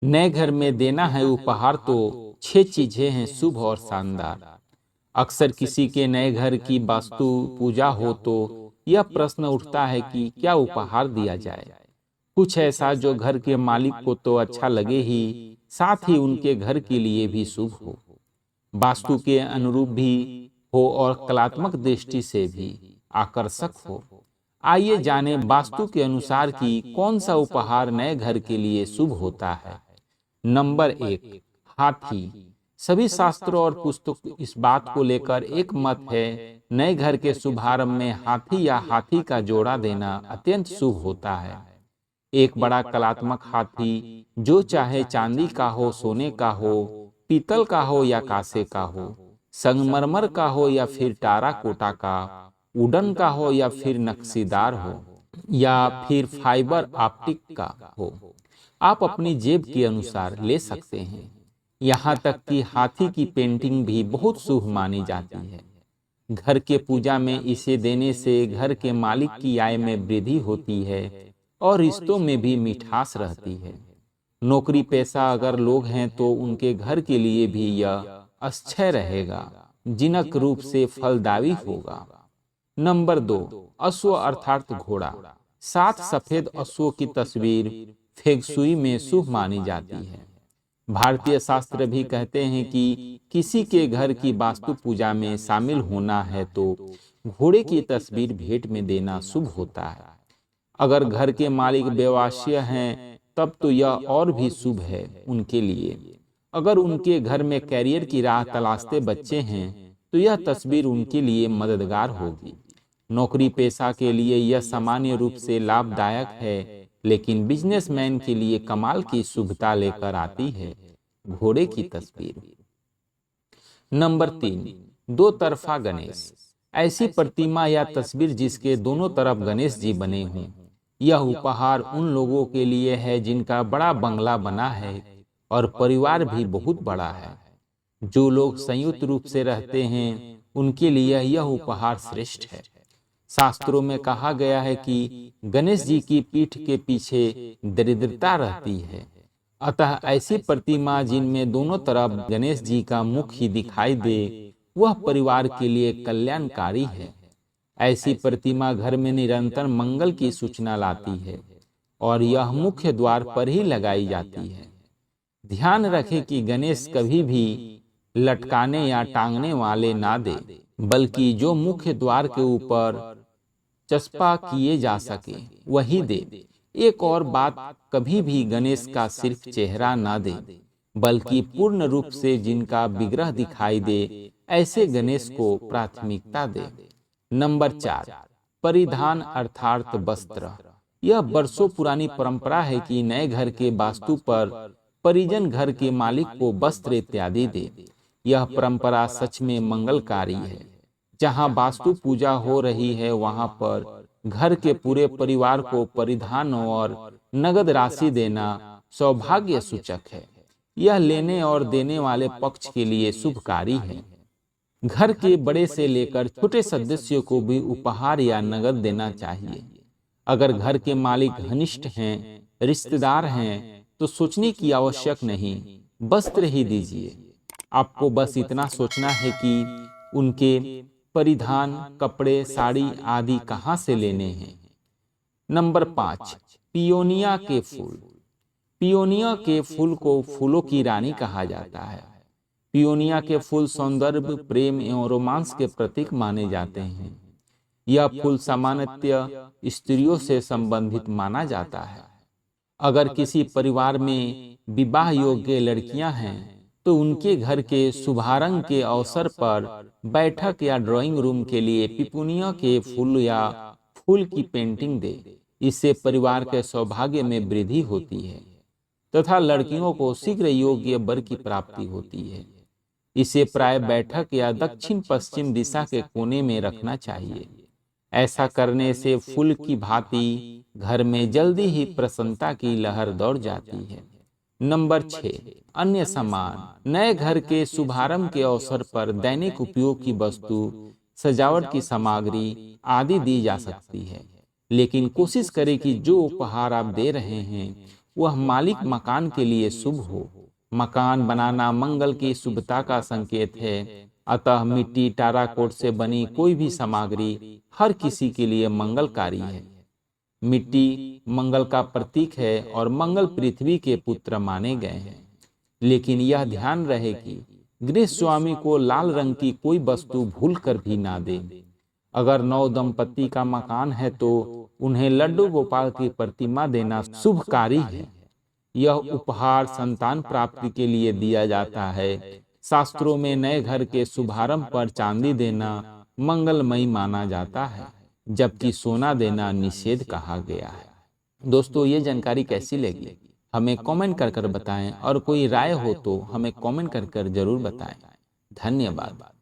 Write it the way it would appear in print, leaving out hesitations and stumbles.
नए घर में देना है उपहार तो 6 चीजें हैं शुभ और शानदार। अक्सर किसी के नए घर की वास्तु पूजा हो तो यह प्रश्न उठता है कि क्या उपहार दिया जाए। कुछ ऐसा जो घर के मालिक को तो अच्छा लगे ही, साथ ही उनके घर के लिए भी शुभ हो, वास्तु के अनुरूप भी हो और कलात्मक दृष्टि से भी आकर्षक हो। आइए जानें वास्तु के अनुसार कि कौन सा उपहार नए घर के लिए शुभ होता है। नंबर 1, हाथी। सभी शास्त्रों और पुस्तक इस बात को लेकर एक मत है, नए घर के शुभारंभ में हाथी या हाथी का जोड़ा देना अत्यंत शुभ होता है। एक बड़ा कलात्मक हाथी, जो चाहे चांदी का हो, सोने का हो, पीतल का हो या कांसे का हो, संगमरमर का हो या फिर टाराकोटा का, वुडन का हो या फिर नक्शीदार हो, या फिर फाइबर ऑप्टिक का हो, आप अपनी जेब के अनुसार ले सकते हैं। यहाँ तक कि हाथी की पेंटिंग भी बहुत शुभ मानी जाती है। घर के पूजा में इसे देने से घर के मालिक की आय में वृद्धि होती है और रिश्तों में भी मिठास रहती है। नौकरी पेशा अगर लोग हैं तो उनके घर के लिए भी यह अक्षय रहेगा, जिनक रूप से फलदायी होगा। नंबर 2, अश्व अर्थात घोड़ा। 7 सफेद अश्वों की तस्वीर फेंगशुई में शुभ मानी जाती है। भारतीय शास्त्र भी कहते हैं कि किसी के घर की वास्तु पूजा में शामिल होना है तो घोड़े की तस्वीर भेंट में देना शुभ होता है। अगर घर के मालिक व्यवसाय हैं तब तो यह और भी शुभ है उनके लिए। अगर उनके घर में कैरियर की राह तलाशते बच्चे हैं तो यह तस्वीर उनके लिए मददगार होगी। नौकरी पेशा के लिए यह सामान्य रूप से लाभदायक है, लेकिन बिजनेसमैन के लिए कमाल की शुभता लेकर आती है घोड़े की तस्वीर। नंबर 3, दो तरफा गणेश। ऐसी प्रतिमा या तस्वीर जिसके दोनों तरफ गणेश जी बने हों। यह उपहार उन लोगों के लिए है जिनका बड़ा बंगला बना है और परिवार भी बहुत बड़ा है। जो लोग संयुक्त रूप से रहते हैं उनके लिए यह उपहार श्रेष्ठ है। शास्त्रों में कहा गया है कि गणेश जी की पीठ के पीछे दरिद्रता रहती है, अतः ऐसी प्रतिमा जिनमें दोनों तरफ गणेश जी का मुख ही दिखाई दे वह परिवार के लिए कल्याणकारी है। ऐसी प्रतिमा घर में निरंतर मंगल की सूचना लाती है और यह मुख्य द्वार पर ही लगाई जाती है। ध्यान रखें कि गणेश कभी भी लटकाने या टांगने वाले ना दे, बल्कि जो मुख्य द्वार के ऊपर चस्पा किए जा सके वही दे। एक और बात, कभी भी गणेश का सिर्फ चेहरा ना दे, बल्कि पूर्ण रूप से जिनका विग्रह दिखाई दे ऐसे गणेश को प्राथमिकता दे। नंबर 4, परिधान अर्थात वस्त्र। यह वर्षों पुरानी परंपरा है कि नए घर के वास्तु पर परिजन घर के मालिक को वस्त्र इत्यादि दे। यह परंपरा सच में मंगलकारी है। जहाँ वास्तु पूजा हो रही है वहाँ पर घर के पूरे परिवार को परिधान और नगद राशि देना सौभाग्य सूचक है। यह लेने और देने वाले पक्ष के लिए शुभकारी है। घर के बड़े से लेकर छोटे सदस्यों को भी उपहार या नगद देना चाहिए। अगर घर के मालिक घनिष्ठ हैं, रिश्तेदार हैं, तो सोचने की आवश्यक नहीं, वस्त्र ही दीजिए। आपको बस इतना सोचना है कि उनके परिधान, कपड़े, साड़ी आदि कहाँ से लेने हैं। नंबर 5, पियोनिया के फूल। पियोनिया के फूल को फूलों की रानी कहा जाता है। पियोनिया के फूल सौंदर्य, प्रेम एवं रोमांस के प्रतीक माने जाते हैं। यह फूल सामान्यतः स्त्रियों से संबंधित माना जाता है। अगर किसी परिवार में विवाह योग्य लड़कियां हैं तो उनके घर के शुभारंभ के अवसर पर बैठक या ड्राइंग रूम के लिए पिपूनिया के फूल या फूल की पेंटिंग दे। इससे परिवार के सौभाग्य में वृद्धि होती है तथा लड़कियों को शीघ्र योग्य वर की प्राप्ति होती है। इसे प्राय बैठक या दक्षिण पश्चिम दिशा के कोने में रखना चाहिए। ऐसा करने से फूल की भांति घर में जल्दी ही प्रसन्नता की लहर दौड़ जाती है। नंबर 6, अन्य सामान। नए घर के शुभारंभ के अवसर पर दैनिक उपयोग की वस्तु, सजावट की सामग्री आदि दी जा सकती है, लेकिन कोशिश करें कि जो उपहार आप दे रहे हैं वह मालिक मकान के लिए शुभ हो। मकान बनाना मंगल की शुभता का संकेत है। अतः मिट्टी टाराकोट से बनी कोई भी सामग्री हर किसी के लिए मंगलकारी है। मिट्टी मंगल का प्रतीक है और मंगल पृथ्वी के पुत्र माने गए हैं। लेकिन यह ध्यान रहे कि गृह स्वामी को लाल रंग की कोई वस्तु भूल कर भी ना दे। अगर नव दंपति का मकान है तो उन्हें लड्डू गोपाल की प्रतिमा देना शुभकारी है। यह उपहार संतान प्राप्ति के लिए दिया जाता है। शास्त्रों में नए घर के शुभारंभ पर चांदी देना मंगलमयी माना जाता है, जबकि सोना देना निषेध कहा गया है। दोस्तों, ये जानकारी कैसी लगी हमें कमेंट कर बताएं और कोई राय हो तो हमें कमेंट कर जरूर बताएं। धन्यवाद।